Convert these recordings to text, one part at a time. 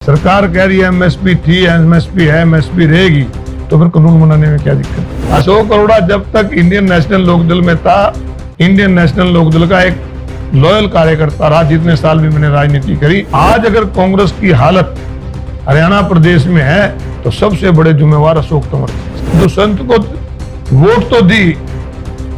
सरकार कह रही है एमएसपी थी, एमएसपी है, एमएसपी रहेगी, तो फिर कानून बनाने में क्या दिक्कत है? अशोक अरोड़ा जब तक इंडियन नेशनल लोकदल में था, इंडियन नेशनल लोकदल का एक लॉयल कार्यकर्ता रहा, जितने साल भी मैंने राजनीति करी। आज अगर कांग्रेस की हालत हरियाणा प्रदेश में है तो सबसे बड़े जिम्मेवार अशोक तंवर। दुष्यंत को वोट तो दी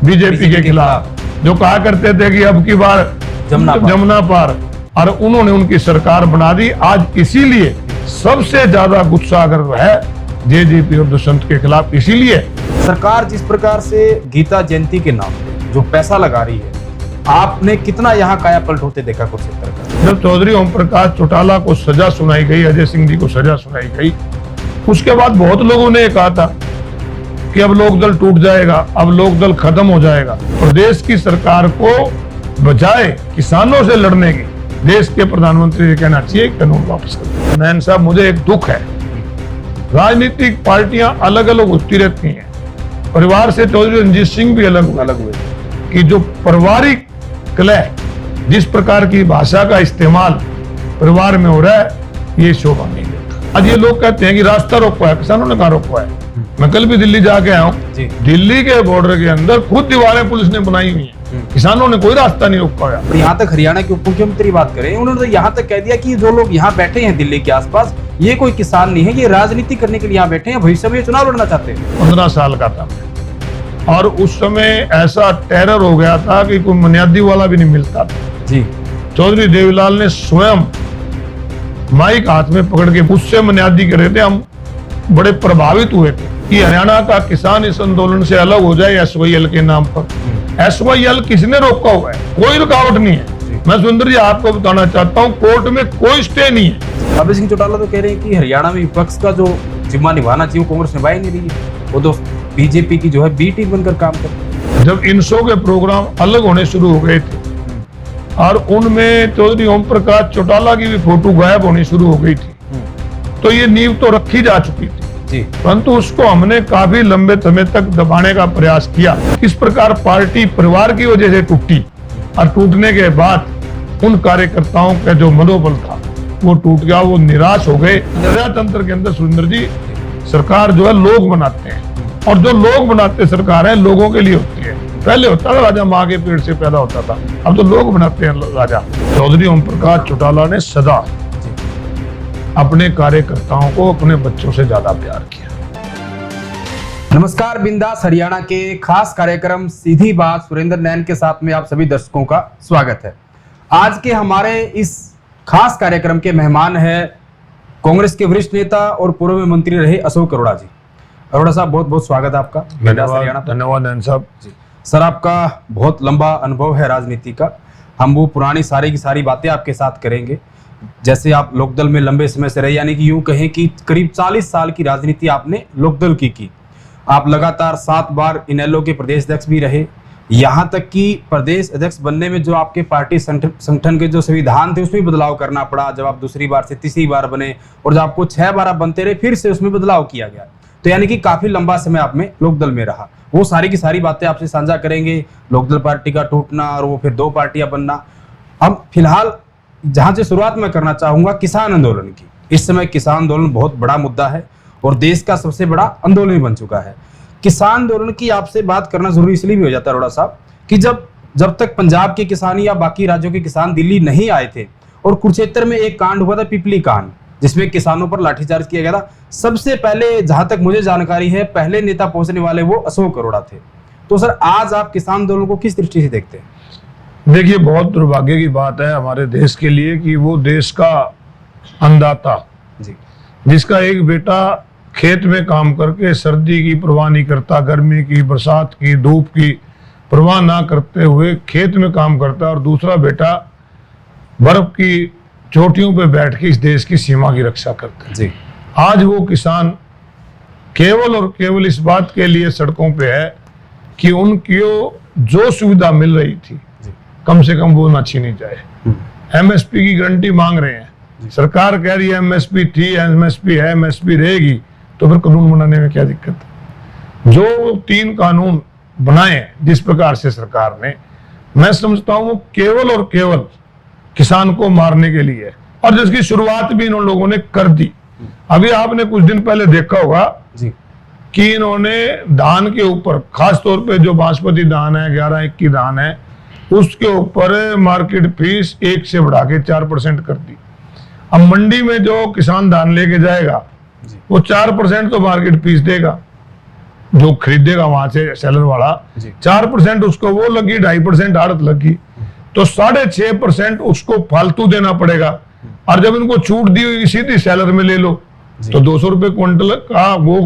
बीजेपी के खिलाफ, जो कहा करते थे कि अब की बार जमुना पार, और उन्होंने उनकी सरकार बना दी। आज इसीलिए सबसे ज्यादा गुस्सा अगर है जेजेपी और दुष्यंत के खिलाफ, इसीलिए सरकार जिस प्रकार से गीता जयंती के नाम पे जो पैसा लगा रही है, आपने कितना यहाँ काया पलट होते देखा कुरुक्षेत्र का? जब चौधरी ओम प्रकाश चौटाला को सजा सुनाई गई, अजय सिंह जी को सजा सुनाई गई, उसके बाद बहुत लोगों ने कहा था कि अब लोकदल टूट जाएगा, अब लोकदल खत्म हो जाएगा। प्रदेश की सरकार को बजाय किसानों से लड़ने की देश के प्रधानमंत्री से कहना चाहिए कानून वापस कर। नैन साहब, मुझे एक दुख है, राजनीतिक पार्टियां अलग अलग होती रहती हैं, परिवार से चौधरी रणजीत सिंह भी अलग हुए कि जो पारिवारिक कलह, जिस प्रकार की भाषा का इस्तेमाल परिवार में हो रहा है, ये शोभा नहीं देता। आज ये लोग कहते हैं कि रास्ता रोका है, किसानों ने कहा रोका है। मैं कल भी दिल्ली जाके आया हूँ, दिल्ली के बॉर्डर के अंदर खुद दीवारें पुलिस ने बनाई हुई है, किसानों ने कोई रास्ता नहीं रोका है। और यहाँ तक हरियाणा के उप मुख्यमंत्री बात करें, उन्होंने तो यहाँ तक कह दिया कि जो लोग यहाँ बैठे हैं दिल्ली के आसपास, ये कोई किसान नहीं है, ये राजनीति करने के लिए यहाँ बैठे हैं, भविष्य में चुनाव लड़ना चाहते हैं। 15 साल का था और उस समय ऐसा टेरर हो गया था कि कोई बुनियादी वाला भी नहीं मिलता था जी। चौधरी देवीलाल ने स्वयं माइक हाथ में पकड़ के उससे बुनियादी कर रहे थे। हम बड़े प्रभावित हुए थे कि हरियाणा का किसान इस आंदोलन से अलग हो जाए SYL के नाम पर। SYL किसने रोका हुआ है? कोई रुकावट नहीं है। मैं सुंदर जी आपको बताना चाहता हूँ, कोर्ट में कोई स्टे नहीं है। अभय सिंह चौटाला तो कह रहे हैं कि हरियाणा में विपक्ष का जो जिम्मा निभाना चाहिए वो कांग्रेस निभा ही नहीं रही है, वो तो बीजेपी की जो है बी टीम बनकर काम कर रही है। जब इन शो के प्रोग्राम अलग होने शुरू हो गए थे और उनमें चौधरी ओम प्रकाश चौटाला की भी फोटो गायब होनी शुरू हो गई थी, तो ये नींव तो रखी जा चुकी थी जी, परंतु उसको हमने काफी लंबे समय तक दबाने का प्रयास किया। किस प्रकार पार्टी परिवार की वजह से टूटी और टूटने के बाद उन कार्यकर्ताओं का जो मनोबल था वो टूट गया, वो निराश हो गए। प्रजातंत्र के अंदर सुरेंद्र जी, सरकार जो है लोग बनाते हैं, और जो लोग बनाते सरकार है लोगों के लिए होती है। पहले होता था राजा माँ के पेट से पैदा होता था, अब तो लोग बनाते हैं राजा। चौधरी ओम प्रकाश चौटाला ने सदा अपने कार्यकर्ताओं को अपने बच्चों से ज्यादा प्यार किया। नमस्कार, बिंदास हरियाणा के खास कार्यक्रम सीधी बात सुरेंद्र नैन के साथ में आप सभी दर्शकों का स्वागत है। आज के हमारे इस खास कार्यक्रम के मेहमान है कांग्रेस के वरिष्ठ नेता और पूर्व मंत्री रहे अशोक अरोड़ा जी। अरोड़ा साहब, बहुत बहुत स्वागत है आपका बिंदास हरियाणा। धन्यवाद नैन साहब जी। सर, आपका बहुत लंबा अनुभव है राजनीति का, हम वो पुरानी सारी की सारी बातें आपके साथ करेंगे। जैसे आप लोकदल में लंबे समय से रहे, यानी कि यूं कहें कि करीब 40 साल की राजनीति आपने लोकदल की। आप लगातार 7 बार इनेलो के प्रदेश अध्यक्ष भी रहे, यहाँ तक कि प्रदेश अध्यक्ष बनने में जो आपके पार्टी संगठन के जो संविधान थे उसमें बदलाव करना पड़ा। जब आप दूसरी बार से तीसरी बार बने और जब आपको 6 बार आप बनते रहे, फिर से उसमें बदलाव किया गया। तो यानी कि काफी लंबा समय आप में लोकदल में रहा। वो सारी की सारी बातें आपसे साझा करेंगे, लोकदल पार्टी का टूटना और वो फिर 2 पार्टियां बनना। अब फिलहाल जहां से शुरुआत मैं करना चाहूंगा किसान आंदोलन की। इस समय किसान आंदोलन बहुत बड़ा मुद्दा है और देश का सबसे बड़ा आंदोलन बन चुका है। किसान आंदोलन की आपसे बात करना जरूरी इसलिए भी हो जाता है अरोड़ा साहब कि जब तक पंजाब के किसान या बाकी राज्यों के किसान दिल्ली नहीं आए थे और कुरुक्षेत्र में एक कांड हुआ था, पिपली कांड, जिसमें किसानों पर लाठीचार्ज किया गया था। सबसे पहले, जहां तक मुझे जानकारी है, पहले नेता पहुंचने वाले वो अशोक अरोड़ा थे। तो सर, आज आप किसान आंदोलन को किस दृष्टि से देखते हैं? देखिए, बहुत दुर्भाग्य की बात है हमारे देश के लिए कि वो देश का अन्नदाता जी, जिसका एक बेटा खेत में काम करके सर्दी की परवाह नहीं करता, गर्मी की, बरसात की, धूप की परवाह ना करते हुए खेत में काम करता है, और दूसरा बेटा बर्फ की चोटियों पे बैठ के इस देश की सीमा की रक्षा करता है जी। आज वो किसान केवल और केवल इस बात के लिए सड़कों पे है कि उनकी जो सुविधा मिल रही थी कम से कम वो ना छीनी जाए। MSP की गारंटी मांग रहे हैं, सरकार कह रही है MSP थी, MSP है, MSP रहेगी, तो फिर कानून बनाने में क्या दिक्कत है? जो 3 कानून बनाए जिस प्रकार से सरकार ने, मैं समझता हूं वो केवल और केवल किसान को मारने के लिए। और जिसकी शुरुआत भी इन लोगों ने कर दी। अभी आपने कुछ दिन पहले देखा होगा जी कि इन्होंने धान के ऊपर, खास तौर पे जो बासमती धान है, 11-21 धान है, उसके ऊपर मार्केट फीस 1 से बढ़ा के 4% कर दी। अब मंडी में जो किसान धान लेके जाएगा वो 4% तो मार्केट फीस देगा, जो खरीदेगा वहां से सेलर वाला, 4% उसको वो लगी, 2.5% आड़त लगी, तो 6.5% उसको फालतू देना पड़ेगा। और जब इनको छूट दी हुई सीधी सेलर में ले लो तो 200 रुपए क्विंटल का वो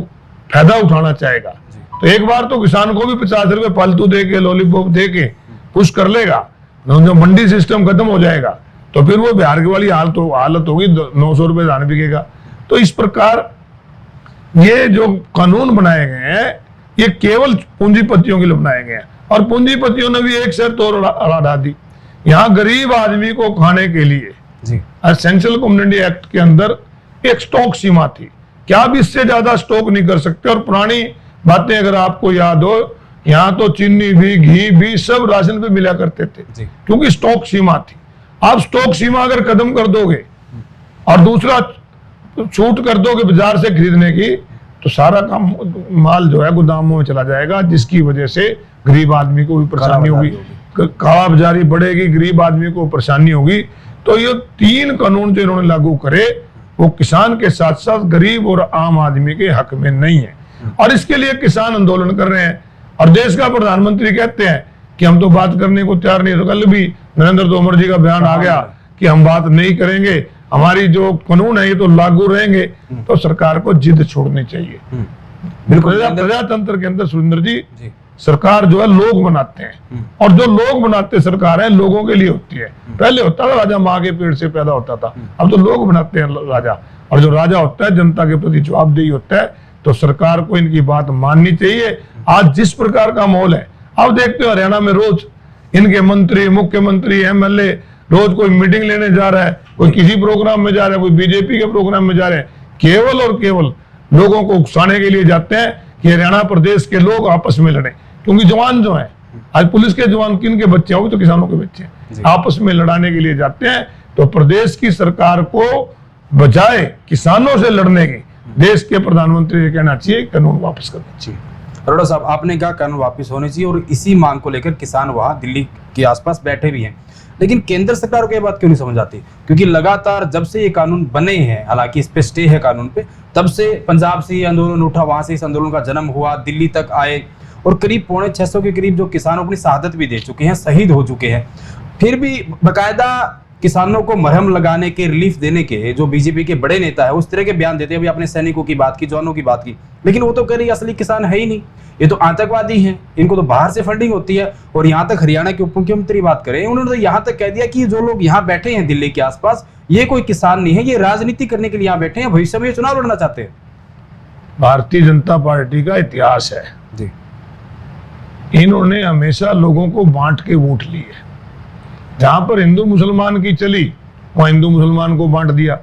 फायदा उठाना चाहेगा। तो एक बार तो किसान को भी 50 रुपए फालतू दे के, लॉलीपॉप दे के पुश कर लेगा, जो मंडी सिस्टम खत्म हो जाएगा तो फिर वो बिहार की वाली हालत होगी, 900 रुपए धान बिकेगा। तो इस प्रकार ये जो कानून बनाए गए हैं ये केवल पूंजीपतियों के लिए बनाए गए हैं, और पूंजीपतियों ने भी एक शर्त और अड़ा दी, यहाँ गरीब आदमी को खाने के लिए एसेंशियल कम्युनिटी एक्ट के अंदर एक स्टॉक सीमा थी कि आप इससे ज्यादा स्टॉक नहीं कर सकते। और पुरानी बातें अगर आपको याद हो, यहाँ तो चीनी भी, घी भी सब राशन पे मिला करते थे क्योंकि स्टॉक सीमा थी। आप स्टॉक सीमा अगर खत्म कर दोगे और दूसरा छूट कर दोगे बाजार से खरीदने की, तो सारा काम माल जो है गोदामों में चला जाएगा, जिसकी वजह से गरीब आदमी को भी परेशानी होगी, काला बाजारी बढ़ेगी, गरीब आदमी को परेशानी होगी। तो ये 3 कानून जो इन्होंने लागू करे वो किसान के साथ साथ गरीब और आम आदमी के हक में नहीं है, और इसके लिए किसान आंदोलन कर रहे हैं। और देश का प्रधानमंत्री कहते हैं कि हम तो बात करने को तैयार नहीं। तो कल भी नरेंद्र तोमर जी का बयान आ गया कि हम बात नहीं करेंगे, हमारी जो कानून है ये तो लागू रहेंगे। तो सरकार को जिद छोड़नी चाहिए। प्रजातंत्र के अंदर सुरेंद्र जी सरकार जो है लोग बनाते हैं, और जो लोग बनाते सरकार है लोगों के लिए होती है। पहले होता था राजा माँ के पेड़ से पैदा होता था, अब तो लोग बनाते हैं राजा, और जो राजा होता है जनता के प्रति जवाबदेही होता है। तो सरकार को इनकी बात माननी चाहिए। आज जिस प्रकार का माहौल है, अब देखते हो हरियाणा में रोज इनके मंत्री, मुख्यमंत्री, एमएलए रोज कोई मीटिंग लेने जा रहा है, कोई किसी प्रोग्राम में जा रहा है, कोई बीजेपी के प्रोग्राम में जा रहे हैं, केवल और केवल लोगों को उकसाने के लिए जाते हैं कि हरियाणा प्रदेश के लोग आपस में लड़े। क्योंकि जवान जो है, आज पुलिस के जवान किन के बच्चे हैं, वो तो किसानों के बच्चे हैं, आपस में लड़ाने के लिए जाते हैं। तो प्रदेश की सरकार को बजाय किसानों से लड़ने की देश के प्रधानमंत्री से कहना चाहिए कानून वापस करना चाहिए। अरोड़ा साहब, आपने कहा कानून वापस होने चाहिए, और इसी मांग को लेकर किसान वहां दिल्ली के आसपास बैठे भी हैं। लेकिन केंद्र सरकार को ये बात क्यों नहीं समझ आती? क्योंकि लगातार जब से ये कानून बने हैं, हालांकि इस पे स्टे है कानून पे, तब से पंजाब से ये आंदोलन उठा, वहां से इस आंदोलन का जन्म हुआ, दिल्ली तक आए, और करीब 650 के करीब जो किसान अपनी शहादत भी दे चुके हैं, शहीद हो चुके हैं। फिर भी बकायदा किसानों को मरहम लगाने के, रिलीफ देने के जो बीजेपी के बड़े नेता है उस तरह के बयान देते हैं। अभी आपने सैनिकों की बात की, जवानों की बात की, लेकिन वो तो कह रही असली किसान है ही नहीं, ये तो आतंकवादी हैं, इनको तो बाहर से फंडिंग होती है। और यहाँ तक हरियाणा के उप मुख्यमंत्री बात करें, उन्होंने तो यहाँ तक कह दिया कि जो लोग यहाँ बैठे हैं दिल्ली के आसपास, ये कोई किसान नहीं है, ये राजनीति करने के लिए यहाँ बैठे हैं, भविष्य में चुनाव लड़ना चाहते हैं। भारतीय जनता पार्टी का इतिहास है जी, इन्होंने हमेशा लोगों को बांट के वोट लिए। जहां पर हिंदू मुसलमान की चली वहां हिंदू मुसलमान को बांट दिया।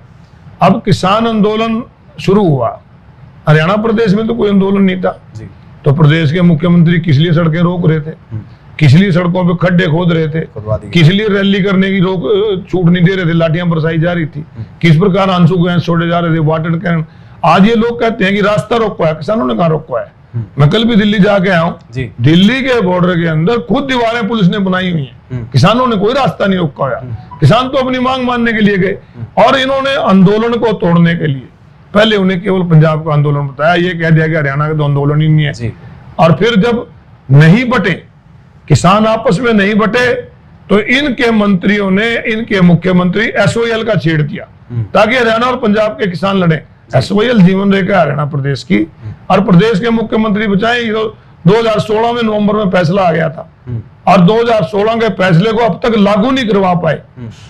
अब किसान आंदोलन शुरू हुआ, हरियाणा प्रदेश में तो कोई आंदोलन नहीं था जी। तो प्रदेश के मुख्यमंत्री किस लिए सड़कें रोक रहे थे, किस लिए सड़कों पे खड्डे खोद रहे थे, किस लिए रैली करने की छूट नहीं दे रहे थे, लाठियां बरसाई जा रही थी, किस प्रकार आंसू गैस छोड़े जा रहे थे, वाटर कैन। आज ये लोग कहते हैं कि रास्ता रोका है, किसानों ने कहा रोका है। मैं कल भी दिल्ली जाके आया हूँ, दिल्ली के बॉर्डर के अंदर खुद दीवारें पुलिस ने बनाई हुई हैं, किसानों ने कोई रास्ता नहीं रोका हुआ। किसान तो अपनी मांग मानने के लिए गए, और इन्होंने आंदोलन को तोड़ने के लिए पहले उन्हें केवल पंजाब का आंदोलन बताया, ये कह दिया कि हरियाणा का तो आंदोलन ही नहीं है। और फिर जब नहीं बटे, किसान आपस में नहीं बटे, तो इनके मंत्रियों ने, इनके मुख्यमंत्री एसओएल का छेड़ दिया ताकि हरियाणा और पंजाब के किसान लड़े। एसओएल जीवन रेखा हरियाणा प्रदेश की, और प्रदेश के मुख्यमंत्री बचाए। 2016 में नवंबर में फैसला आ गया था, और 2016 के फैसले को अब तक लागू नहीं करवा पाए।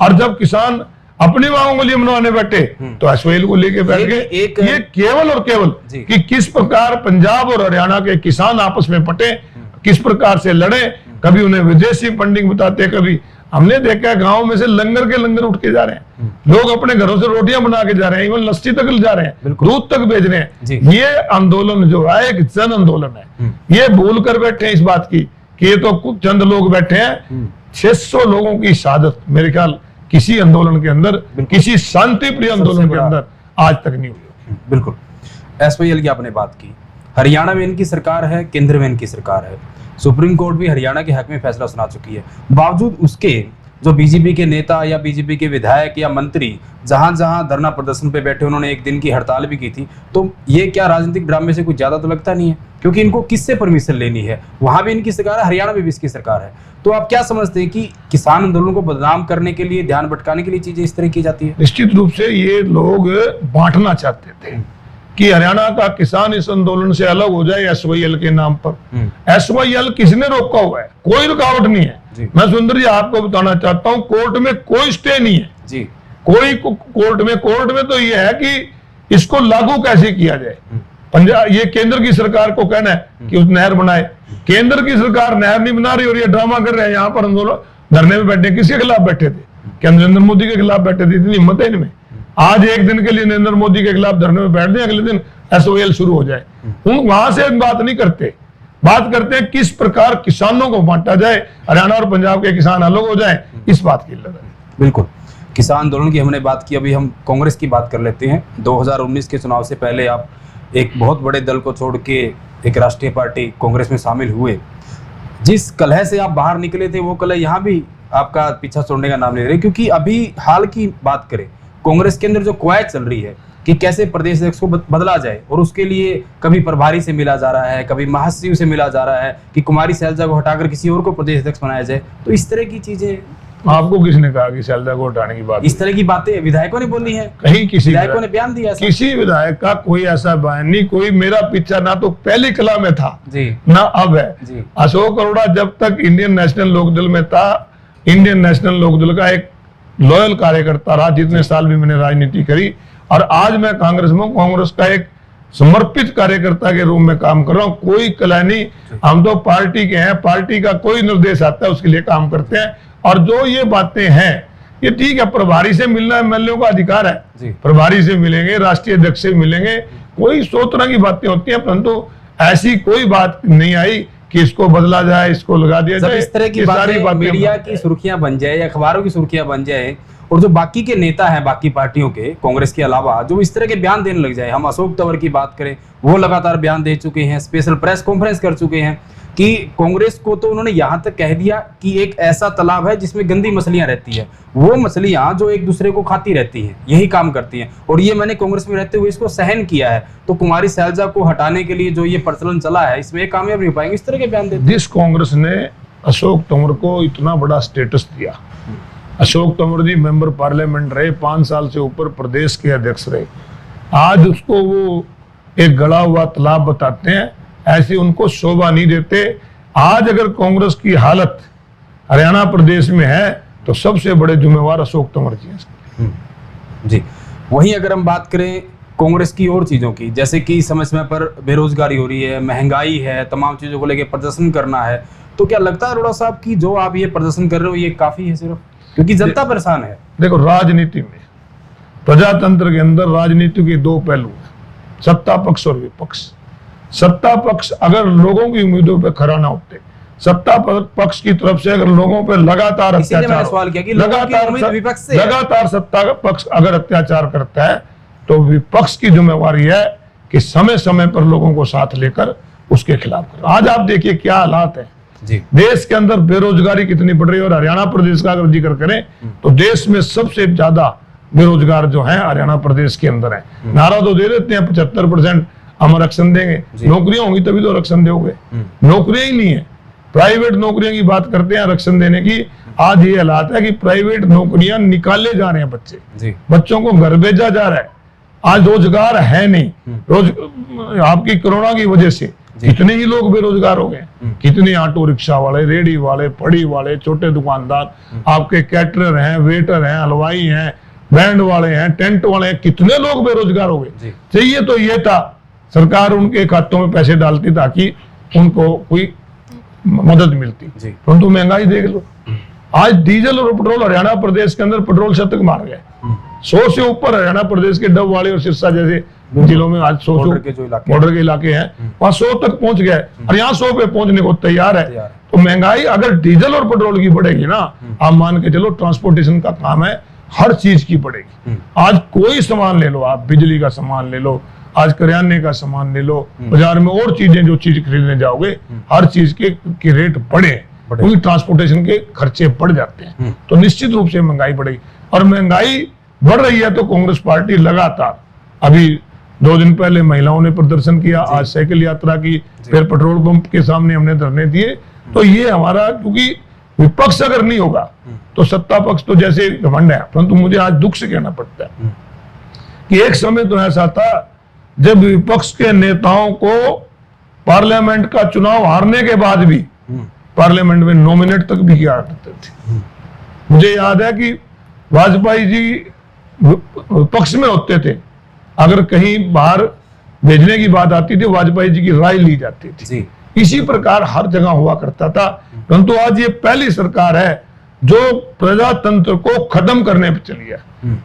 और जब किसान अपनी मांगों के लिए मनवाने बैठे तो एसओएल को लेके बैठ गए। ये केवल और केवल कि किस प्रकार पंजाब और हरियाणा के किसान आपस में पटे, किस प्रकार से लड़े। कभी उन्हें विदेशी फंडिंग बताते, कभी हमने देखा गांव में से लंगर के लंगर उठ के जा रहे हैं, लोग अपने घरों से रोटियां बना के जा रहे हैं, इवन लस्सी तक जा रहे हैं, दूध तक बेच रहे हैं। ये आंदोलन जो है एक जन आंदोलन है। ये भूल कर बैठे हैं इस बात की कि ये तो कुछ चंद लोग बैठे हैं। 600 लोगों की शहादत, मेरे ख्याल किसी आंदोलन के अंदर, किसी शांति प्रिय आंदोलन के अंदर आज तक नहीं हुई। बिल्कुल। एसवाईएल की आपने बात की, हरियाणा में इनकी सरकार है, केंद्र में इनकी सरकार है, सुप्रीम कोर्ट भी हरियाणा के हक में फैसला सुना चुकी है, बावजूद उसके जो बीजेपी के नेता या बीजेपी के विधायक या मंत्री जहां जहां धरना प्रदर्शन पे बैठे, उन्होंने एक दिन की हड़ताल भी की थी। तो ये क्या राजनीतिक ड्रामे से कुछ ज्यादा तो लगता नहीं है? क्योंकि इनको किससे परमिशन लेनी है? वहां भी इनकी सरकार है, हरियाणा में भी इसकी सरकार है। तो आप क्या समझते हैं कि किसान आंदोलन को बदनाम करने के लिए, ध्यान भटकाने के लिए चीजें इस तरह की जाती है? निश्चित रूप से ये लोग बांटना चाहते थे कि हरियाणा का किसान इस आंदोलन से अलग हो जाए एसवाईएल के नाम पर। एसवाईएल किसने रोका हुआ है? कोई रुकावट नहीं है। मैं सुंदर जी आपको बताना चाहता हूं, कोर्ट में कोई स्टे नहीं है जी। कोई कोर्ट में तो ये है कि इसको लागू कैसे किया जाए। पंजाब, ये केंद्र की सरकार को कहना है कि उस नहर बनाए। केंद्र की सरकार नहर नहीं बना रही और ये ड्रामा कर रहे हैं। यहाँ पर आंदोलन धरने में बैठे, किसके खिलाफ बैठे थे? क्या नरेंद्र मोदी के खिलाफ बैठे थे? इतनी हिम्मत है इनमें। आज एक दिन के लिए नरेंद्र मोदी के खिलाफ धरने में बैठ दें, अगले दिन एसवाईएल शुरू हो जाए। वहां से बात नहीं करते, बात करते हैं किस प्रकार किसानों को बांटा जाए, हरियाणा और पंजाब के किसान अलग हो जाए, इस बात की लड़ाई। बिल्कुल। किसान आंदोलन की हमने बात की, अभी हम कांग्रेस की बात कर लेते हैं। 2019 के चुनाव से पहले आप एक बहुत बड़े दल को छोड़ के एक राष्ट्रीय पार्टी कांग्रेस में शामिल हुए। जिस कलह से आप बाहर निकले थे, वो कलह यहाँ भी आपका पीछा छोड़ने का नाम ले रहे, क्योंकि अभी हाल की बात करें, कांग्रेस के अंदर जो कवायद चल रही है कि कैसे प्रदेश अध्यक्ष को बदला जाए, और उसके लिए कभी प्रभारी से मिला जा रहा है, कभी महासचिव से मिला जा रहा है कि कुमारी शैलजा को हटाकर किसी और को प्रदेश अध्यक्ष बनाया जाए। तो इस तरह की चीजें आपको किसने कहा कि शैलजा को हटाने की बात? इस तरह की बातें विधायकों ने बोली है, कहीं किसी विधायकों ने बयान दिया। किसी विधायक का कोई ऐसा बयान नहीं। कोई मेरा पीछा ना तो पहली कला में था जी, ना अब है जी। अशोक अरोड़ा जब तक इंडियन नेशनल लोकदल में था, इंडियन नेशनल लोकदल का एक लॉयल कार्यकर्ता रहा, जितने साल भी मैंने राजनीति करी। और आज मैं कांग्रेस में, कांग्रेस का एक समर्पित कार्यकर्ता के रूप में काम कर रहा हूँ। कोई कला नहीं, हम तो पार्टी के हैं, पार्टी का कोई निर्देश आता है उसके लिए काम करते हैं। और जो ये बातें हैं, ये ठीक है, प्रभारी से मिलना एमएलए का अधिकार है, प्रभारी से मिलेंगे, राष्ट्रीय अध्यक्ष से मिलेंगे, कोई 100 तरह की बातें होती हैं, परंतु ऐसी कोई बात नहीं आई कि इसको बदला जाए, इसको लगा दिया जाए। इस तरह की बातें मीडिया की सुर्खियां बन जाए या अखबारों की सुर्खियां बन जाए, और जो बाकी के नेता हैं बाकी पार्टियों के, कांग्रेस के अलावा, जो इस तरह के बयान देने लग जाए, हम अशोक तंवर की बात करें, वो लगातार बयान दे चुके हैं, स्पेशल प्रेस कॉन्फ्रेंस कर चुके हैं कि कांग्रेस को तो उन्होंने यहां तक कह दिया कि एक ऐसा तालाब है जिसमें गंदी मछलियां रहती है, वो मछलियां जो एक दूसरे को खाती रहती हैं, यही काम करती हैं, और ये मैंने कांग्रेस में रहते हुए इसको सहन किया है। तो कुमारी शैलजा को हटाने के लिए जो ये प्रचलन चला है, इसमें कामयाब नहीं हो पाएंगे। इस तरह के बयान देते। जिस कांग्रेस ने अशोक तंवर को इतना बड़ा स्टेटस दिया, अशोक तंवर जी मेंबर पार्लियामेंट रहे, 5 साल से ऊपर प्रदेश के अध्यक्ष रहे, आज उसको वो एक गड़ा हुआ तालाब बताते हैं, ऐसे उनको शोभा नहीं देते। आज अगर कांग्रेस की हालत हरियाणा प्रदेश में है तो सबसे बड़े जिम्मेवार अशोक तंवर जी हैं। जी। वहीं अगर हम बात करें कांग्रेस की और चीजों की, जैसे कि समय समय पर बेरोजगारी हो रही है, महंगाई है, तमाम चीजों को लेकर प्रदर्शन करना है, तो क्या लगता है अरोड़ा साहब की जो आप ये प्रदर्शन कर रहे हो ये काफी है सिर्फ क्योंकि जनता परेशान है? देखो, राजनीति में, प्रजातंत्र के अंदर राजनीति के 2 पहलू हैं, सत्ता पक्ष और विपक्ष। सत्ता पक्ष अगर लोगों की उम्मीदों पे खरा ना होते, सत्ता पक्ष की तरफ से अगर लोगों पे लगातार अत्याचार, सवाल किया कि लगातार सत्ता पक्ष अगर अत्याचार करता है तो विपक्ष की जिम्मेवारी है कि समय समय पर लोगों को साथ लेकर उसके खिलाफ करो। आज आप देखिए क्या हालात है जी। देश के अंदर बेरोजगारी कितनी बढ़ रही है, और हरियाणा प्रदेश का अगर जिक्र करें तो देश में सबसे ज्यादा बेरोजगार जो है हरियाणा प्रदेश के अंदर है। नारा तो दे देते हैं 75% हम आरक्षण देंगे, नौकरियां होंगी तभी तो आरक्षण दोगे, नौकरियां ही नहीं है। प्राइवेट नौकरियों की बात करते हैं आरक्षण देने की, आज ये हालात है कि प्राइवेट नौकरियां निकाले जा रहे हैं बच्चे, बच्चों को घर भेजा जा रहा है। आज रोजगार है नहीं, आपकी कोरोना की वजह से कितने ही लोग बेरोजगार हो गए, कितने ऑटो रिक्शा वाले, रेडी वाले, फड़ी वाले, छोटे दुकानदार, आपके कैटरर हैं, वेटर हैं, हलवाई हैं, बैंड वाले हैं, टेंट वाले हैं, कितने लोग बेरोजगार हो गए। चाहिए तो ये था सरकार उनके खातों में पैसे डालती ताकि उनको कोई मदद मिलती, परंतु महंगाई देख लो। आज डीजल और पेट्रोल, हरियाणा प्रदेश के अंदर पेट्रोल शतक मार गए, 100 से ऊपर हरियाणा प्रदेश के डब वाले और सिरसा जैसे जिलों में आज 100 बॉर्डर के इलाके हैं, वहां 100 तक पहुंच गए, और यहाँ 100 पे पहुंचने को तैयार है। तो महंगाई अगर डीजल और पेट्रोल की बढ़ेगी ना, आप मान के चलो ट्रांसपोर्टेशन का काम है, हर चीज की बढ़ेगी। आज कोई सामान ले लो, आप बिजली का सामान ले लो, आज करियाने का सामान ले लो, बाजार में और चीजें जो चीज खरीदने जाओगे, हर चीज के रेट बढ़े, क्योंकि ट्रांसपोर्टेशन के खर्चे बढ़ जाते हैं, तो निश्चित रूप से महंगाई बढ़ेगी। और महंगाई बढ़ रही है तो कांग्रेस पार्टी लगातार, अभी 2 दिन पहले महिलाओं ने प्रदर्शन किया, आज साइकिल यात्रा की, फिर पेट्रोल पंप के सामने हमने धरने दिए। तो ये हमारा, क्योंकि विपक्ष अगर नहीं होगा तो सत्ता पक्ष तो जैसे घमंड है, परंतु मुझे आज दुख से कहना पड़ता है कि एक समय तो ऐसा था जब विपक्ष के नेताओं को पार्लियामेंट का चुनाव हारने के बाद भी पार्लियामेंट में नॉमिनेट तक भी किया करते थे। मुझे याद है कि वाजपेयी जी विपक्ष में होते थे, अगर कहीं बाहर भेजने की बात आती थी, वाजपेयी जी की राय ली जाती थी। इसी प्रकार हर जगह हुआ करता था। परंतु आज ये पहली सरकार है जो प्रजातंत्र को खत्म करने पर चली है।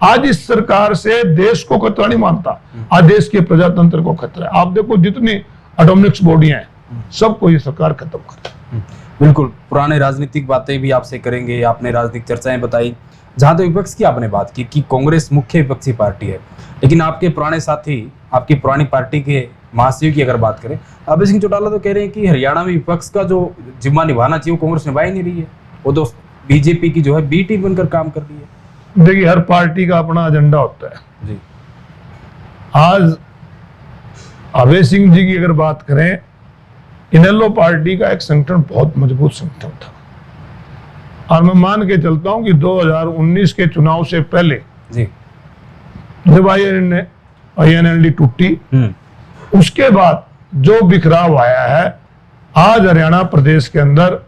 आज इस सरकार से देश को खतरा नहीं मानता, आज देश के प्रजातंत्र को खतरा है। आप देखो जितनी एटॉमिक्स बॉडियां हैं, सबको ये सरकार खत्म कर रही है। बिल्कुल, पुराने राजनीतिक बातें भी आपसे करेंगे, आपने राजनीतिक चर्चाएं बताई। जहां तक विपक्ष की आपने बात की कि कांग्रेस मुख्य विपक्षी पार्टी है, लेकिन आपके पुराने साथी, आपकी पुरानी पार्टी के महासचिव की अगर बात करें, अभय सिंह चौटाला तो कह रहे हैं कि हरियाणा में विपक्ष का जो जिम्मा निभाना चाहिए वो कांग्रेस निभा ही नहीं रही है, वो तो बीजेपी की जो है बी टीम बनकर काम कर रही है। देखिए, हर पार्टी का अपना एजेंडा होता है जी। आज अभय सिंह जी की अगर बात करें, इनेलो पार्टी का एक संगठन बहुत मजबूत संगठन था, और मैं मान के चलता हूं कि 2019 के चुनाव से पहले जी, जब INLD टूटी, उसके बाद जो बिखराव आया है, आज हरियाणा प्रदेश के अंदर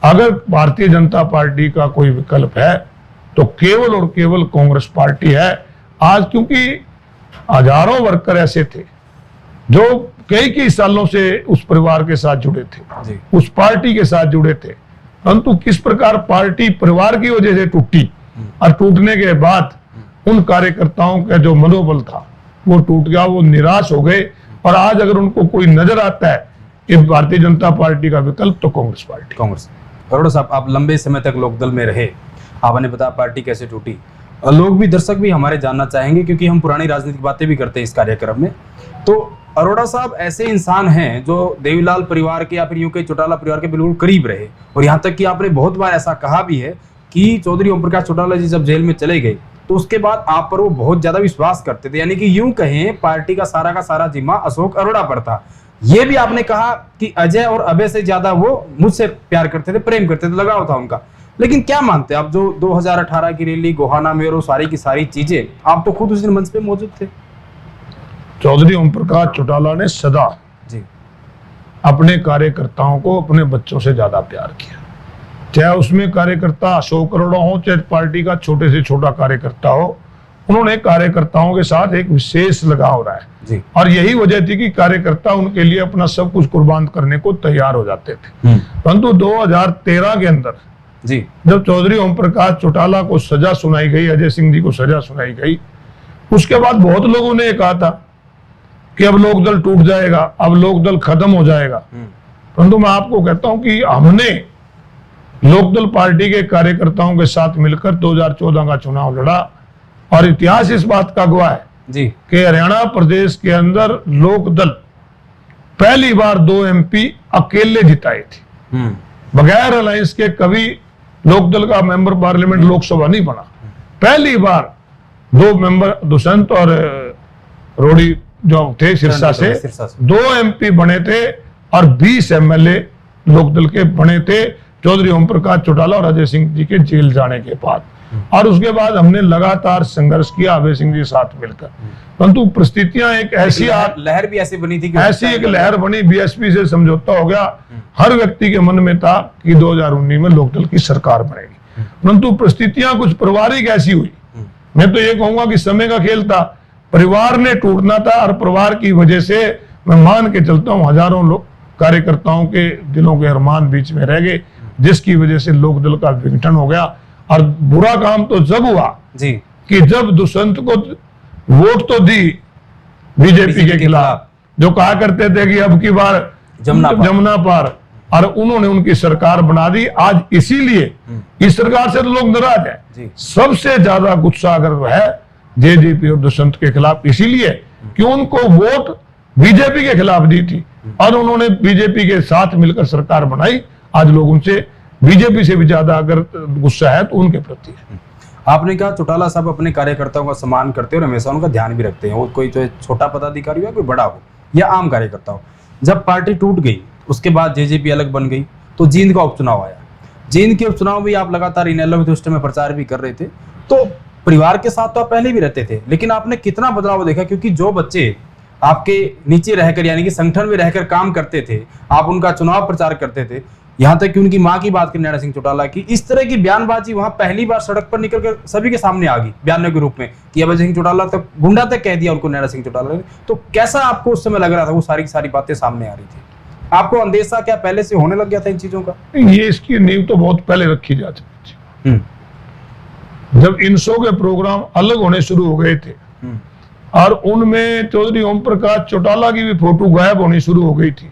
अगर भारतीय जनता पार्टी का कोई विकल्प है तो केवल और केवल कांग्रेस पार्टी है। आज क्योंकि हजारों वर्कर ऐसे थे जो कई सालों से उस परिवार के साथ जुड़े थे, उस पार्टी के साथ जुड़े थे, परंतु किस प्रकार पार्टी परिवार की वजह से टूटी, और टूटने के बाद उन कार्यकर्ताओं का जो मनोबल था वो टूट गया, वो निराश हो गए। और आज अगर उनको कोई नजर आता है कि भारतीय जनता पार्टी का विकल्प, तो कांग्रेस पार्टी। कांग्रेस। अरोड़ा साहब, आप लंबे समय तक लोकदल में रहे, आपने बताया पार्टी कैसे टूटी, और लोग भी, दर्शक भी हमारे जानना चाहेंगे, क्योंकि हम पुरानी राजनीतिक बातें भी करते हैं इस कार्यक्रम में। तो अरोड़ा साहब ऐसे इंसान हैं जो देवीलाल परिवार के या फिर यूं के चौटाला परिवार के बिल्कुल करीब रहे, और यहाँ तक कि आपने बहुत बार ऐसा कहा भी है कि चौधरी ओम प्रकाश चौटाला जी जब जेल में चले गए तो उसके बाद आप पर वो बहुत ज्यादा विश्वास करते थे, यानी कि यूं कहें पार्टी का सारा जिम्मा अशोक अरोड़ा पर था। ये भी आपने कहा कि अजय और अभय से ज्यादा वो मुझसे प्यार करते थे, प्रेम करते थे, लगाव था उनका। लेकिन क्या मानते हैं आप, जो 2018 की रैली गोहाना में और वो सारी की सारी चीजें, आप तो खुद उस दिन मंच पे मौजूद थे। चौधरी ओम प्रकाश चौटाला ने सदा जी अपने कार्यकर्ताओं को अपने बच्चों से ज्यादा प्यार किया, चाहे उसमें कार्यकर्ता अशोक अरोड़ा हो, चाहे पार्टी का छोटे से छोटा कार्यकर्ता हो, उन्होंने कार्यकर्ताओं के साथ एक विशेष लगाव रहा है जी। और यही वजह थी कि कार्यकर्ता उनके लिए अपना सब कुछ कुर्बान करने को तैयार हो जाते थे। परंतु 2013 के अंदर जी, जब चौधरी ओम प्रकाश चौटाला को सजा सुनाई गई, अजय सिंह जी को सजा सुनाई गई, उसके बाद बहुत लोगों ने कहा था कि अब लोकदल टूट जाएगा, अब लोकदल खत्म हो जाएगा। परंतु मैं आपको कहता हूं कि हमने लोकदल पार्टी के कार्यकर्ताओं के साथ मिलकर 2014 का चुनाव लड़ा, और इतिहास इस बात का गवाह है जी कि हरियाणा प्रदेश के अंदर लोकदल पहली बार 2 MP अकेले जिताए थे। बगैर अलायंस के कभी लोकदल का मेंबर पार्लियामेंट लोकसभा नहीं बना। पहली बार 2 मेंबर दुष्यंत और रोडी जो थे सिरसा से 2 MP बने थे, और 20 MLA लोकदल के बने थे चौधरी ओम प्रकाश चौटाला और अजय सिंह जी के जेल जाने के बाद। और उसके बाद हमने लगातार संघर्ष किया अभय सिंह जी साथ मिलकर, परंतु परिस्थितियां एक ऐसी लहर भी ऐसी बनी थी, ऐसी एक लहर बनी, बीएसपी से समझौता हो गया। हर व्यक्ति के मन में था कि 2019 में लोकदल की सरकार बनेगी, परंतु परिस्थितियां कुछ पारिवारिक ऐसी हुई। मैं तो ये कहूंगा कि समय का खेल था, परिवार ने टूटना था, और परिवार की वजह से मैं मान के चलता हूं हजारों लोग कार्यकर्ताओं के दिलों के अरमान बीच में रह गए, जिसकी वजह से लोकदल का विघटन हो गया। और बुरा काम तो जब हुआ जी कि जब दुष्यंत को वोट तो दी बीजेपी के खिलाफ, जो कहा करते थे कि अब की बार जमुना पार, और उन्होंने उनकी सरकार बना दी। आज इसीलिए इस सरकार से तो लोग नाराज हैं। सबसे ज्यादा गुस्सा अगर है जेजेपी और दुष्यंत के खिलाफ, इसीलिए कि उनको वोट बीजेपी के खिलाफ दी थी और उन्होंने बीजेपी के साथ मिलकर सरकार बनाई। आज लोग उनसे बीजेपी से भी ज्यादा अगर गुस्सा है तो उनके प्रति है। आपने कहा चौटाला साहब अपने कार्यकर्ताओं का सम्मान करते हैं और हमेशा उनका ध्यान भी रखते हैं, वो कोई तो छोटा पदाधिकारी हो, कोई बड़ा हो या आम कार्यकर्ता हो। जब पार्टी टूट गई उसके बाद जेजेपी अलग बन गई तो जींद का उपचुनाव आया। जींद के उपचुनाव में आप लगातार इनेलो विधिष्ट में प्रचार भी कर रहे थे, तो परिवार के साथ तो आप पहले भी रहते थे, लेकिन आपने कितना बदलाव देखा? क्योंकि जो बच्चे आपके नीचे रहकर यानी कि संगठन में रहकर काम करते थे, आप उनका चुनाव प्रचार करते थे, यहाँ तक कि उनकी मां की बात करें नैना सिंह चौटाला की, इस तरह की बयानबाजी वहां पहली बार सड़क पर निकलकर सभी के सामने आ गई बयानों के रूप में कि अभय सिंह चौटाला तक गुंडा तक कह दिया उनको नैना सिंह चौटाला ने। तो कैसा आपको उस समय लग रहा था? वो सारी की सारी बातें सामने आ रही थी, आपको अंदेशा क्या पहले से होने लग गया था इन चीजों का? ये इसकी नींव तो बहुत पहले रखी जा चुकी थी। जब इन शो के प्रोग्राम अलग होने शुरू हो गए थे और उनमें चौधरी ओम प्रकाश चौटाला की भी फोटो गायब होनी शुरू हो गई थी,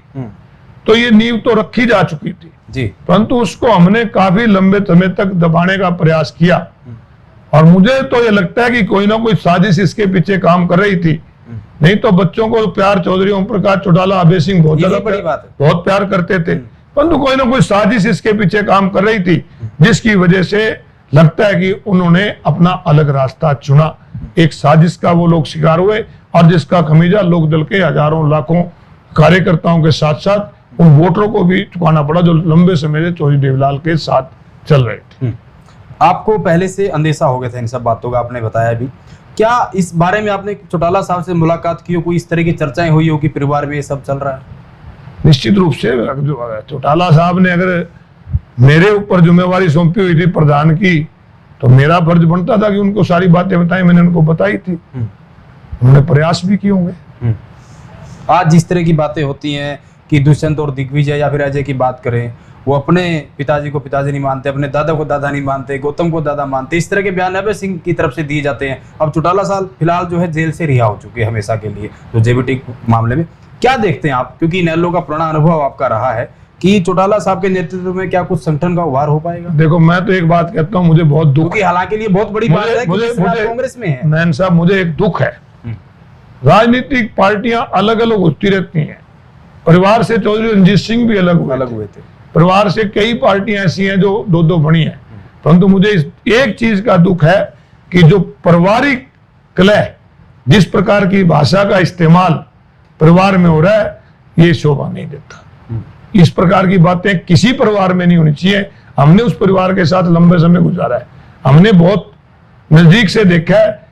तो ये नींव तो रखी जा चुकी थी जी, परंतु उसको हमने काफी लंबे समय तक दबाने का प्रयास किया। और मुझे तो ये लगता है कि कोई ना कोई साजिश इसके पीछे काम कर रही थी, नहीं तो बच्चों को प्यार चौधरी ओम प्रकाश चौटाला अभय सिंह बहुत ज्यादा बहुत प्यार करते थे, परंतु कोई ना कोई साजिश इसके पीछे काम कर रही थी, जिसकी वजह से लगता है कि उन्होंने अपना अलग रास्ता चुना। एक साजिश का वो लोग शिकार हुए और जिसका खमीजा लोकदल के हजारों लाखों कार्यकर्ताओं के साथ साथ उन वोटरों को भी चुकाना पड़ा जो लंबे समय से चौधरी देवलाल के साथ चल रहे थे। आपको पहले से अंदेशा हो गया था इन सब बातों का, आपने बताया भी। क्या इस बारे में आपने चौटाला साहब से मुलाकात की हो, कोई इस तरह की चर्चाएं हुई हो कि परिवार में ये सब चल रहा है? निश्चित रूप से चौटाला साहब ने अगर मेरे ऊपर जिम्मेवारी सौंपी हुई थी प्रधान की, तो मेरा फर्ज बनता था कि उनको सारी बातें बताई। मैंने उनको बताई थी, उन्होंने प्रयास भी किए होंगे। आज जिस तरह की बातें होती हैं कि दुष्यंत और दिग्विजय या फिर अजय की बात करें, वो अपने पिताजी को पिताजी नहीं मानते, अपने दादा को दादा नहीं मानते, गौतम को दादा मानते, इस तरह के बयान अभय सिंह की तरफ से दिए जाते हैं। अब चौटाला साहब फिलहाल जो है जेल से रिहा हो चुके हैं हमेशा के लिए, तो जेबीटी मामले में क्या देखते हैं आप? क्योंकि इनेलो का पुराना अनुभव आपका रहा है कि चौटाला साहब के नेतृत्व में क्या कुछ संगठन का उभार हो पाएगा? देखो, मैं तो एक बात कहता हूँ, मुझे बहुत दुख है, हालांकि लिए बहुत बड़ी बात है कि कांग्रेस में है। नैन साहब, मुझे एक दुख है, राजनीतिक पार्टियां अलग अलग होती रहती हैं। परिवार से चौधरी रंजीत सिंह भी अलग हुए थे, परिवार से कई पार्टियां ऐसी हैं जो दो दो बनी हैं, परंतु मुझे एक चीज का दुख है कि जो पारिवारिक कलह, जिस प्रकार की भाषा का इस्तेमाल परिवार में हो रहा है, ये शोभा नहीं देता। इस प्रकार की बातें किसी परिवार में नहीं होनी चाहिए। हमने उस परिवार के साथ लंबे समय गुजारा है, हमने बहुत नजदीक से देखा है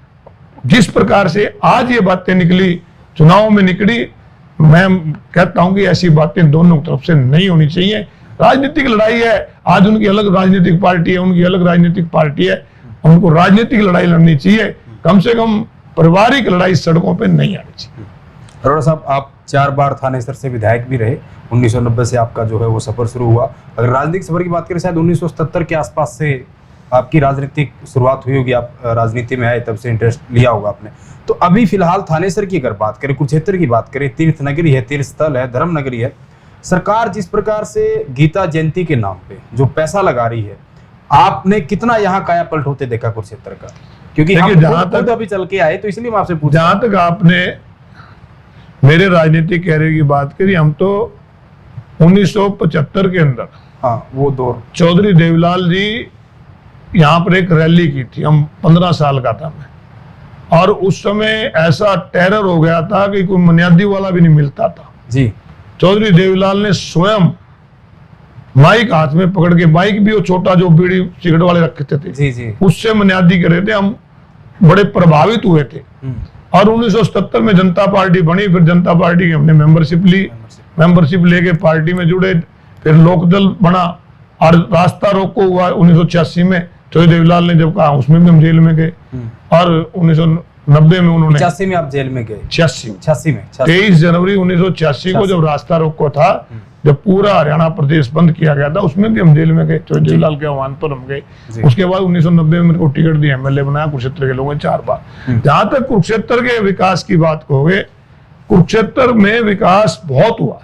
जिस प्रकार से आज ये बातें निकली, चुनाव में निकली। मैं कहता हूं कि ऐसी बातें दोनों तरफ से नहीं होनी चाहिए। राजनीतिक लड़ाई है, आज उनकी अलग राजनीतिक पार्टी है, उनकी अलग राजनीतिक पार्टी है, उनको राजनीतिक लड़ाई लड़नी चाहिए, कम से कम पारिवारिक लड़ाई सड़कों पे नहीं आनी चाहिए। अरोड़ा साहब, आप 4 बार थानेसर से विधायक भी रहे, 1990 से आपका जो है वो सफर शुरू हुआ। अगर राजनीतिक सफर की बात करें, शायद 1977 के आसपास से आपकी राजनीतिक शुरुआत हुई होगी, आप राजनीति में आए तब से इंटरेस्ट लिया होगा आपने। तो अभी फिलहाल थानेसर की अगर बात करें, कुरुक्षेत्र की बात करें, तीर्थ नगरी है, तीर्थ स्थल है, धर्म नगरी है, सरकार जिस प्रकार से गीता जयंती के नाम पे जो पैसा लगा रही है, आपने कितना यहाँ काया पलट होते देखा कुरुक्षेत्र का? क्योंकि हम जहां तक अभी चल के आए, तो इसलिए मैं आपसे पूछा। जहां तक आपने मेरे राजनीतिक कैरियर की बात करी, हम तो 1975 के अंदर, हाँ वो दौर, चौधरी देवलाल जी यहाँ पर एक रैली की थी, हम 15 साल का था मैं, और उस समय ऐसा टेरर हो गया था कि कोई बुनियादी वाला भी नहीं मिलता था जी। चौधरी देवलाल ने स्वयं माइक हाथ में पकड़ के, माइक भी वो छोटा जो बीड़ी सिगरेट वाले रखते थे जी जी, उससे बुनियादी कर रहे थे। हम बड़े प्रभावित हुए थे और 1977 में जनता पार्टी बनी, फिर जनता पार्टी की हमने मेंबरशिप ली, मेंबरशिप लेके पार्टी में जुड़े, फिर लोकदल बना और रास्ता रोको हुआ 1986 में। चौधरी देवलाल ने जब कहा, उसमें भी हम जेल में गए, और 1990 में उन्होंने 86 में आप जेल में गए, 86 में 23 जनवरी 1986 को जब रास्ता रोको था, जब पूरा हरियाणा प्रदेश बंद किया गया था, उसमें भी हम जेल में गए, चौधरी देवलाल के आह्वान पर हम गए। उसके बाद 1990 में मेरे को टिकट दिया, एमएलए बनाया कुरुक्षेत्र के लोगों ने 4 बार। जहां तक कुरुक्षेत्र के विकास की बात कहोगे, कुरुक्षेत्र में विकास बहुत हुआ,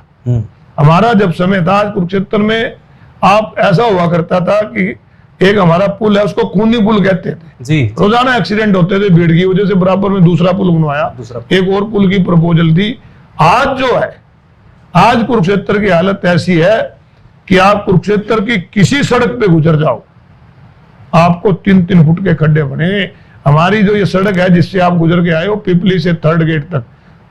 हमारा जब समय था आज कुरुक्षेत्र में, आप ऐसा हुआ करता था कि एक हमारा पुल है, उसको खूनी पुल कहते थे जी। रोजाना एक्सीडेंट होते थे भीड़ की वजह से, बराबर में दूसरा पुल बनवाया, एक और पुल की प्रपोजल थी। आज जो है, आज कुरुक्षेत्र की हालत ऐसी है कि आप कुरुक्षेत्र की किसी सड़क पे गुजर जाओ, आपको 3-3 फुट के खड्डे बने। हमारी जो ये सड़क है जिससे आप गुजर के आए हो, पिपली से 3rd गेट तक,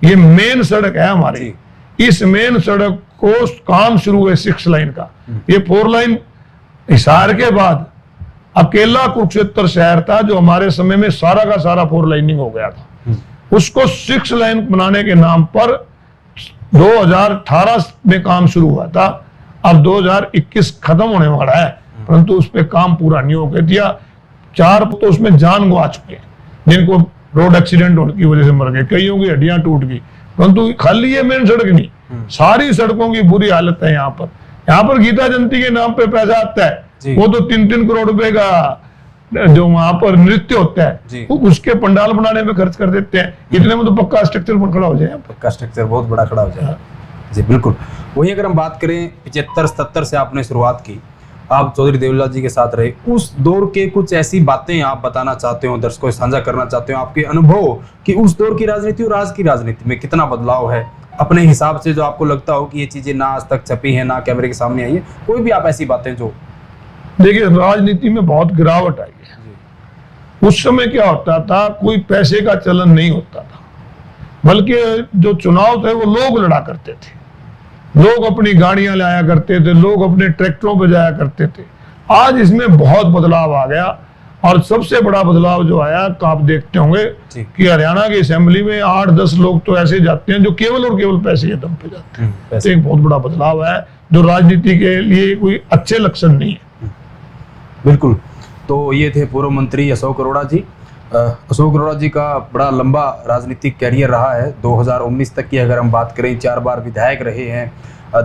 ये मेन सड़क है हमारी। इस मेन सड़क को काम शुरू है 6 लाइन का, ये 4 लाइन हिसार के बाद अकेला कुरुक्षेत्र शहर था जो हमारे समय में सारा का सारा 4 लाइनिंग हो गया था। उसको 6 लाइन बनाने के नाम पर 2018 में काम शुरू हुआ था, अब 2021 खत्म होने वाला है, परंतु उस पर काम पूरा नहीं हो दिया। 4 तो उसमें जान गवा चुके हैं, जिनको रोड एक्सीडेंट होने की वजह से मर गए, कईयों की हड्डियां टूट गई। परंतु खाली ये मेन सड़क नहीं, सारी सड़कों की बुरी हालत है। यहाँ पर गीता जयंती के नाम पे पैसा आता है, वो तो 3-3 करोड़ रुपए का जो वहां पर नृत्य होता है, वो उसके पंडाल बनाने में खर्च कर देते हैं। इतने में तो पक्का स्ट्रक्चर खड़ा हो जाए, पक्का स्ट्रक्चर बहुत बड़ा खड़ा हो जाए। जी बिल्कुल। वही अगर हम बात करें 75-77 से आपने शुरुआत की, आप चौधरी देवीलाल जी के साथ रहे, उस दौर के कुछ ऐसी बातें आप बताना चाहते हो, दर्शकों से साझा करना चाहते हो, आपके अनुभव कि उस दौर की राजनीति और आज की राजनीति में कितना बदलाव है, अपने हिसाब से जो आपको लगता हो कि ये चीजें ना आज तक छपी है, ना कैमरे के सामने आई है, कोई भी आप ऐसी बातें जो। देखिए, राजनीति में बहुत गिरावट आई है। उस समय क्या होता था, कोई पैसे का चलन नहीं होता था, बल्कि जो चुनाव थे वो लोग लड़ा करते थे, लोग अपनी गाड़ियां लाया करते थे, लोग अपने ट्रैक्टरों पर जाया करते थे। आज इसमें बहुत बदलाव आ गया, और सबसे बड़ा बदलाव जो आया, तो आप देखते होंगे कि हरियाणा की असेंबली में 8-10 लोग तो ऐसे जाते हैं जो केवल और केवल पैसे के दम पे जाते हैं। तो एक बहुत बड़ा बदलाव है जो राजनीति के लिए कोई अच्छे लक्षण नहीं है। बिल्कुल। तो ये थे पूर्व मंत्री अशोक अरोड़ा जी। अशोक अरोड़ा जी का बड़ा लंबा राजनीतिक कैरियर रहा है। 2019 तक की अगर हम बात करें, 4 बार विधायक रहे हैं,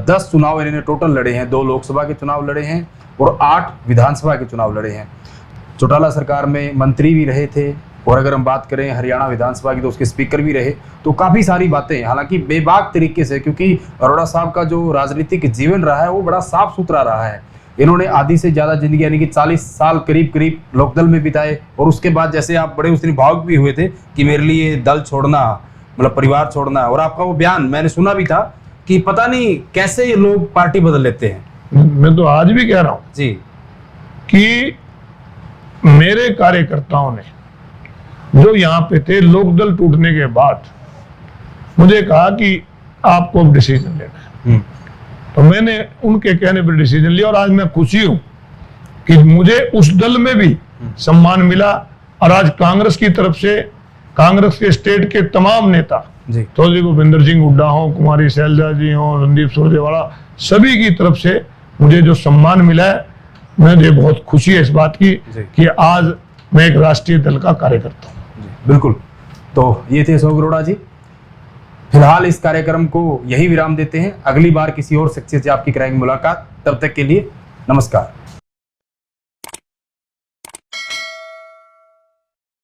10 चुनाव इन्होंने टोटल लड़े हैं, 2 लोकसभा के चुनाव लड़े हैं और 8 विधानसभा के चुनाव लड़े हैं। चौटाला सरकार में मंत्री भी रहे थे, और अगर हम बात करें हरियाणा विधानसभा की तो उसके स्पीकर भी रहे। तो काफ़ी सारी बातें, हालांकि बेबाक तरीके से, क्योंकि अरोड़ा साहब का जो राजनीतिक जीवन रहा है वो बड़ा साफ सुथरा रहा है। इन्होंने आधी से ज़्यादा जिंदगी यानी कि 40 साल करीब लोकदल में बिताए, और उसके बाद जैसे आप बड़े उस दिन भावुक भी हुए थे कि मेरे लिए दल छोड़ना मतलब परिवार छोड़ना, और आपका वो बयान मैंने सुना भी था कि पता नहीं कैसे ये लोग पार्टी बदल लेते हैं। मैं तो आज भी कह रहा हूँ जी कि मेरे कार्यकर्ताओं ने जो यहाँ पे थे, लोकदल टूटने के बाद मुझे कहा कि आपको अब डिसीजन लेना है, तो मैंने उनके कहने पर डिसीजन लिया, और आज मैं खुशी हूं कि मुझे उस दल में भी सम्मान मिला। और आज कांग्रेस की तरफ से, कांग्रेस के स्टेट के तमाम नेता, चौधरी भूपेंद्र सिंह हुड्डा हो, कुमारी शैलजा जी हो, रणदीप सुरजेवाला, सभी की तरफ से मुझे जो सम्मान मिला है, मुझे बहुत खुशी है इस बात की कि आज मैं एक राष्ट्रीय दल का कार्यकर्ता हूँ। बिल्कुल। तो ये थे अशोक अरोड़ा जी। फिलहाल इस कार्यक्रम को यही विराम देते हैं, अगली बार किसी और शख्सियत से आपकी कराएंगे मुलाकात। तब तक के लिए नमस्कार।